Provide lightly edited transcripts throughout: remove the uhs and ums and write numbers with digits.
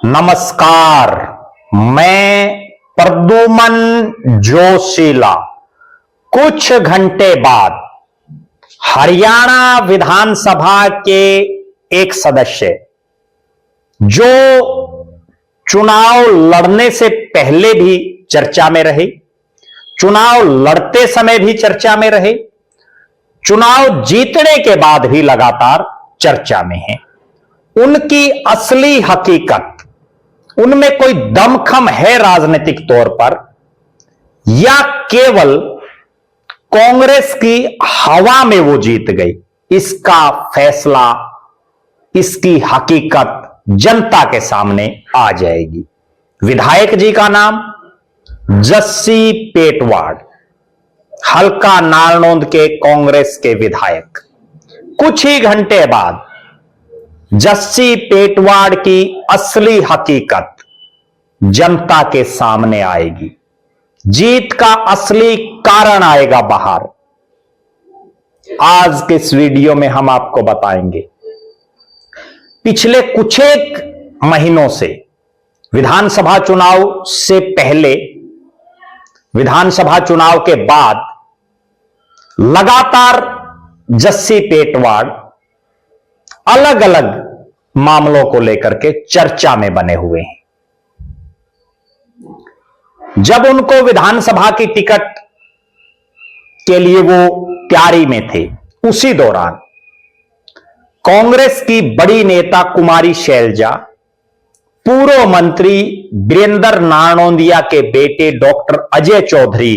नमस्कार, मैं प्रद्युमन जोशीला। कुछ घंटे बाद हरियाणा विधानसभा के एक सदस्य जो चुनाव लड़ने से पहले भी चर्चा में रहे, चुनाव लड़ते समय भी चर्चा में रहे, चुनाव जीतने के बाद भी लगातार चर्चा में है, उनकी असली हकीकत, उनमें कोई दमखम है राजनीतिक तौर पर या केवल कांग्रेस की हवा में वो जीत गई, इसका फैसला, इसकी हकीकत जनता के सामने आ जाएगी। विधायक जी का नाम जस्सी पेटवाड़, हल्का नारनौंद के कांग्रेस के विधायक। कुछ ही घंटे बाद जस्सी पेटवाड़ की असली हकीकत जनता के सामने आएगी, जीत का असली कारण आएगा बाहर। आज के इस वीडियो में हम आपको बताएंगे पिछले कुछ एक महीनों से, विधानसभा चुनाव से पहले, विधानसभा चुनाव के बाद लगातार जस्सी पेटवाड़ अलग अलग मामलों को लेकर के चर्चा में बने हुए हैं। जब उनको विधानसभा की टिकट के लिए वो तैयारी में थे, उसी दौरान कांग्रेस की बड़ी नेता कुमारी शैलजा पूर्व मंत्री वीरेंद्र नारनौंदिया के बेटे डॉक्टर अजय चौधरी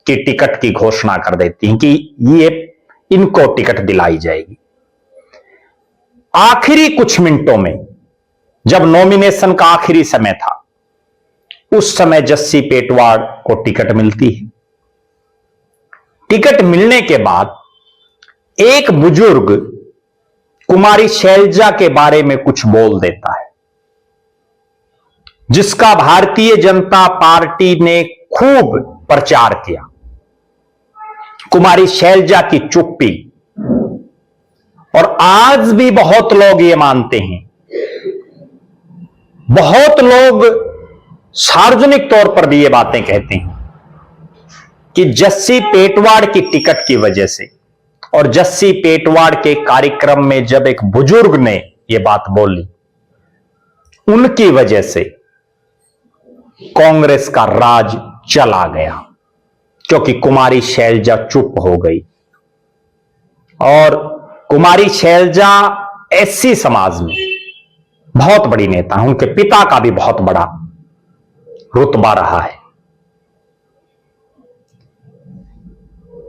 की टिकट की घोषणा कर देती हैं कि ये इनको टिकट दिलाई जाएगी। आखिरी कुछ मिनटों में, जब नॉमिनेशन का आखिरी समय था, उस समय जस्सी पेटवाड़ को टिकट मिलती है। टिकट मिलने के बाद एक बुजुर्ग कुमारी शैलजा के बारे में कुछ बोल देता है, जिसका भारतीय जनता पार्टी ने खूब प्रचार किया। कुमारी शैलजा की चुप्पी, और आज भी बहुत लोग ये मानते हैं, बहुत लोग सार्वजनिक तौर पर भी ये बातें कहते हैं कि जस्सी पेटवाड़ की टिकट की वजह से और जस्सी पेटवाड़ के कार्यक्रम में जब एक बुजुर्ग ने ये बात बोली, उनकी वजह से कांग्रेस का राज चला गया, क्योंकि कुमारी शैलजा चुप हो गई। और कुमारी शैलजा एससी समाज में बहुत बड़ी नेता है, उनके पिता का भी बहुत बड़ा रुतबा रहा है।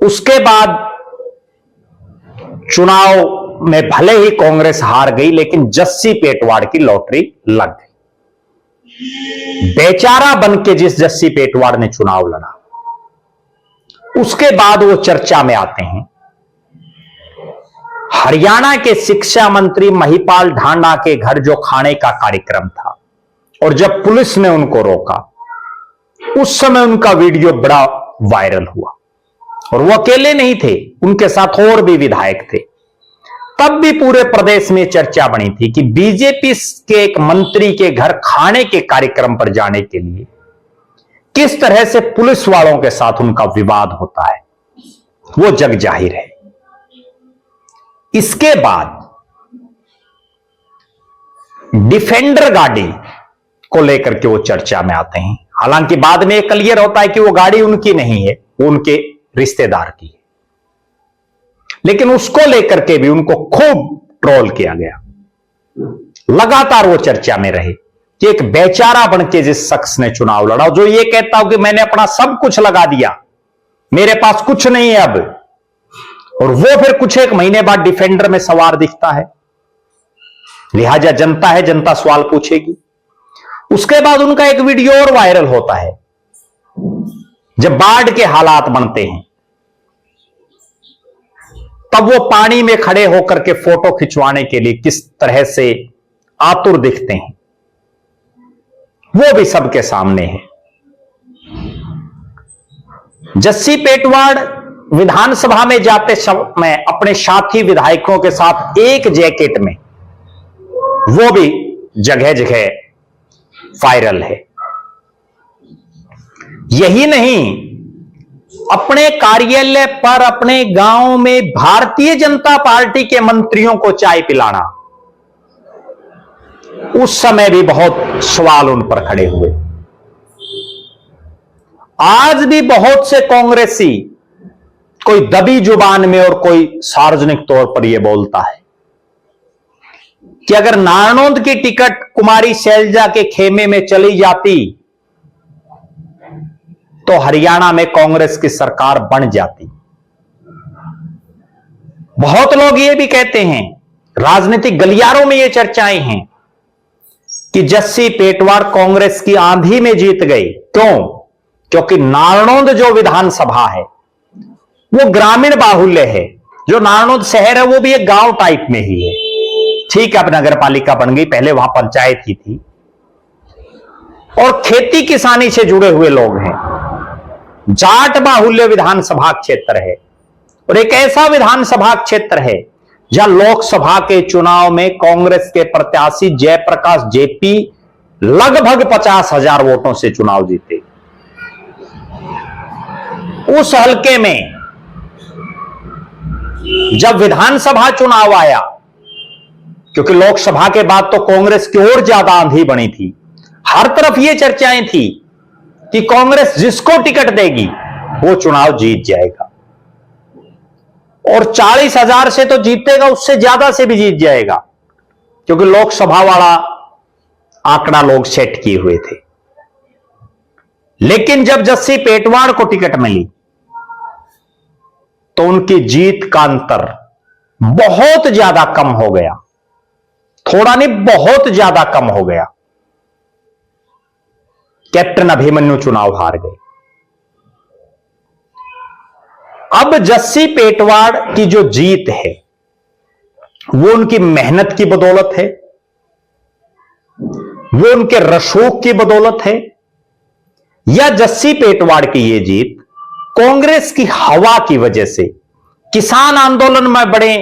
उसके बाद चुनाव में भले ही कांग्रेस हार गई, लेकिन जस्सी पेटवाड़ की लॉटरी लग गई। बेचारा बन के जिस जस्सी पेटवाड़ ने चुनाव लड़ा, उसके बाद वो चर्चा में आते हैं। हरियाणा के शिक्षा मंत्री महिपाल ढांडा के घर जो खाने का कार्यक्रम था, और जब पुलिस ने उनको रोका, उस समय उनका वीडियो बड़ा वायरल हुआ। और वो अकेले नहीं थे, उनके साथ और भी विधायक थे। तब भी पूरे प्रदेश में चर्चा बनी थी कि बीजेपी के एक मंत्री के घर खाने के कार्यक्रम पर जाने के लिए किस तरह से पुलिस वालों के साथ उनका विवाद होता है, वो जग जाहिर है। इसके बाद डिफेंडर गाड़ी को लेकर के वो चर्चा में आते हैं। हालांकि बाद में क्लियर होता है कि वो गाड़ी उनकी नहीं है, वो उनके रिश्तेदार की है, लेकिन उसको लेकर के भी उनको खूब ट्रोल किया गया। लगातार वो चर्चा में रहे कि एक बेचारा बन के जिस शख्स ने चुनाव लड़ा, जो ये कहता हो कि मैंने अपना सब कुछ लगा दिया, मेरे पास कुछ नहीं है अब, और वो फिर कुछ एक महीने बाद डिफेंडर में सवार दिखता है। लिहाजा जनता है, जनता सवाल पूछेगी। उसके बाद उनका एक वीडियो और वायरल होता है, जब बाढ़ के हालात बनते हैं, तब वो पानी में खड़े होकर के फोटो खिंचवाने के लिए किस तरह से आतुर दिखते हैं, वो भी सबके सामने है। जस्सी पेटवाड़ विधानसभा में जाते समय अपने साथी विधायकों के साथ एक जैकेट में, वो भी जगह जगह वायरल है। यही नहीं, अपने कार्यालय पर, अपने गांव में भारतीय जनता पार्टी के मंत्रियों को चाय पिलाना, उस समय भी बहुत सवाल उन पर खड़े हुए। आज भी बहुत से कांग्रेसी, कोई दबी जुबान में और कोई सार्वजनिक तौर पर यह बोलता है कि अगर नारनौंद की टिकट कुमारी शैलजा के खेमे में चली जाती तो हरियाणा में कांग्रेस की सरकार बन जाती। बहुत लोग ये भी कहते हैं, राजनीतिक गलियारों में ये चर्चाएं हैं कि जस्सी पेटवाड़ कांग्रेस की आंधी में जीत गई। क्यों? क्योंकि नारनौंद जो विधानसभा है वो ग्रामीण बाहुल्य है। जो नारनौंद शहर है वो भी एक गांव टाइप में ही है। ठीक है, अब नगर पालिका बन गई, पहले वहां पंचायत ही थी, और खेती किसानी से जुड़े हुए लोग हैं। जाट बाहुल्य विधानसभा क्षेत्र है, और एक ऐसा विधानसभा क्षेत्र है जहां लोकसभा के चुनाव में कांग्रेस के प्रत्याशी जयप्रकाश जेपी लगभग 50,000 वोटों से चुनाव जीते। उस हलके में जब विधानसभा चुनाव आया, क्योंकि लोकसभा के बाद तो कांग्रेस की ओर ज्यादा आंधी बनी थी, हर तरफ ये चर्चाएं थी कि कांग्रेस जिसको टिकट देगी वो चुनाव जीत जाएगा, और 40,000 से तो जीतेगा, उससे ज्यादा से भी जीत जाएगा, क्योंकि लोकसभा वाला आंकड़ा लोग सेट किए हुए थे। लेकिन जब जस्सी पेटवाड़ को टिकट मिली तो उनकी जीत का अंतर बहुत ज्यादा कम हो गया। थोड़ा नहीं, बहुत ज्यादा कम हो गया। कैप्टन अभिमन्यु चुनाव हार गए। अब जस्सी पेटवाड़ की जो जीत है वो उनकी मेहनत की बदौलत है, वो उनके रसूख की बदौलत है, या जस्सी पेटवाड़ की ये जीत कांग्रेस की हवा की वजह से, किसान आंदोलन में बड़े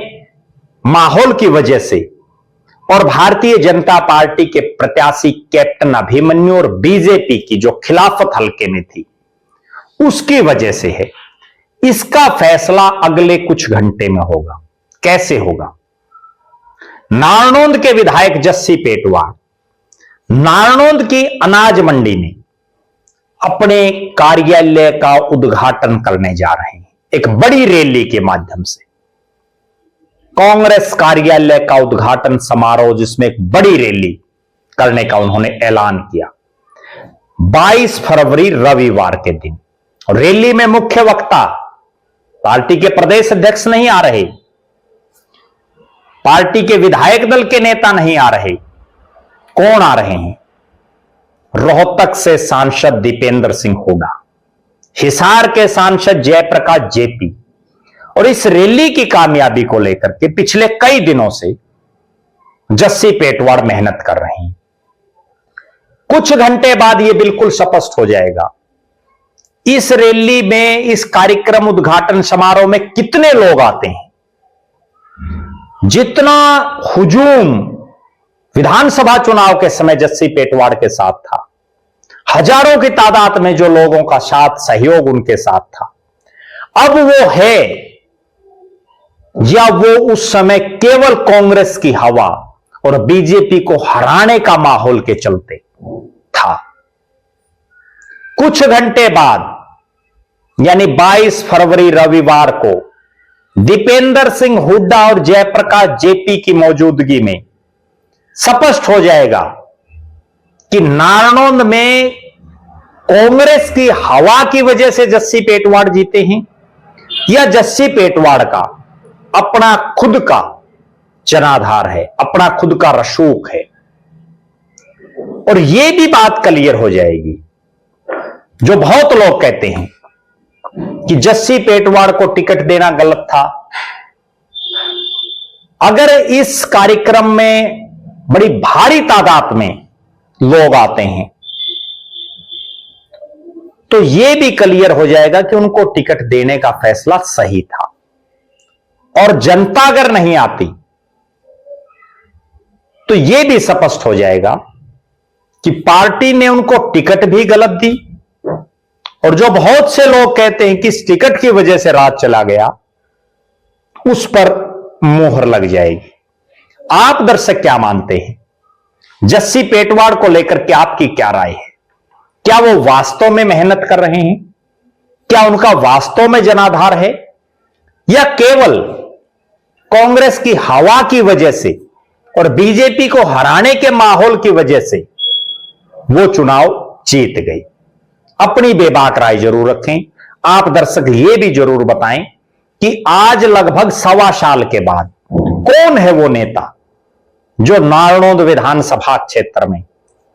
माहौल की वजह से, और भारतीय जनता पार्टी के प्रत्याशी कैप्टन अभिमन्यु और बीजेपी की जो खिलाफत हल्के में थी उसकी वजह से है। इसका फैसला अगले कुछ घंटे में होगा। कैसे होगा? नारनौंद के विधायक जस्सी पेटवाड़ नारनौंद की अनाज मंडी में अपने कार्यालय का उद्घाटन करने जा रहे हैं, एक बड़ी रैली के माध्यम से। कांग्रेस कार्यालय का उद्घाटन समारोह, जिसमें एक बड़ी रैली करने का उन्होंने ऐलान किया 22 फरवरी रविवार के दिन। रैली में मुख्य वक्ता पार्टी के प्रदेश अध्यक्ष नहीं आ रहे, पार्टी के विधायक दल के नेता नहीं आ रहे। कौन आ रहे हैं? रोहतक से सांसद दीपेंद्र सिंह हुड्डा, हिसार के सांसद जयप्रकाश जेपी। और इस रैली की कामयाबी को लेकर के पिछले कई दिनों से जस्सी पेटवाड़ मेहनत कर रहे हैं। कुछ घंटे बाद यह बिल्कुल स्पष्ट हो जाएगा इस रैली में, इस कार्यक्रम उद्घाटन समारोह में कितने लोग आते हैं। जितना हुजूम विधानसभा चुनाव के समय जस्सी पेटवाड़ के साथ था, हजारों की तादाद में जो लोगों का साथ सहयोग उनके साथ था, अब वो है या वो उस समय केवल कांग्रेस की हवा और बीजेपी को हराने का माहौल के चलते था। कुछ घंटे बाद यानी 22 फरवरी रविवार को दीपेंद्र सिंह हुड्डा और जयप्रकाश जेपी की मौजूदगी में स्पष्ट हो जाएगा कि नारनौंद में कांग्रेस की हवा की वजह से जस्सी पेटवाड़ जीते हैं या जस्सी पेटवाड़ का अपना खुद का जनाधार है, अपना खुद का रसूख है। और यह भी बात क्लियर हो जाएगी, जो बहुत लोग कहते हैं कि जस्सी पेटवाड़ को टिकट देना गलत था। अगर इस कार्यक्रम में बड़ी भारी तादाद में लोग आते हैं तो यह भी क्लियर हो जाएगा कि उनको टिकट देने का फैसला सही था। और जनता अगर नहीं आती तो यह भी स्पष्ट हो जाएगा कि पार्टी ने उनको टिकट भी गलत दी, और जो बहुत से लोग कहते हैं कि इस टिकट की वजह से राज चला गया, उस पर मोहर लग जाएगी। आप दर्शक क्या मानते हैं? जस्सी पेटवाड़ को लेकर के आपकी क्या राय है? क्या वो वास्तव में मेहनत कर रहे हैं? क्या उनका वास्तव में जनाधार है, या केवल कांग्रेस की हवा की वजह से और बीजेपी को हराने के माहौल की वजह से वो चुनाव जीत गई? अपनी बेबाक राय जरूर रखें। आप दर्शक ये भी जरूर बताएं कि आज लगभग 1.25 साल के बाद कौन है वो नेता जो नारनौंद विधानसभा क्षेत्र में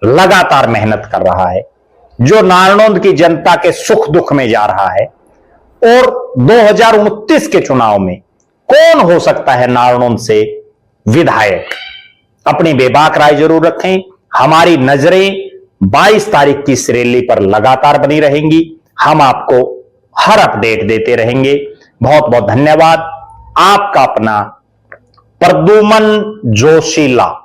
लगातार मेहनत कर रहा है, जो नारनौंद की जनता के सुख दुख में जा रहा है, और 2029 के चुनाव में कौन हो सकता है नारनौंद से विधायक? अपनी बेबाक राय जरूर रखें। हमारी नजरें 22 तारीख की इस रैली पर लगातार बनी रहेंगी। हम आपको हर अपडेट देते रहेंगे। बहुत बहुत धन्यवाद। आपका अपना प्रद्युमन जोशीला।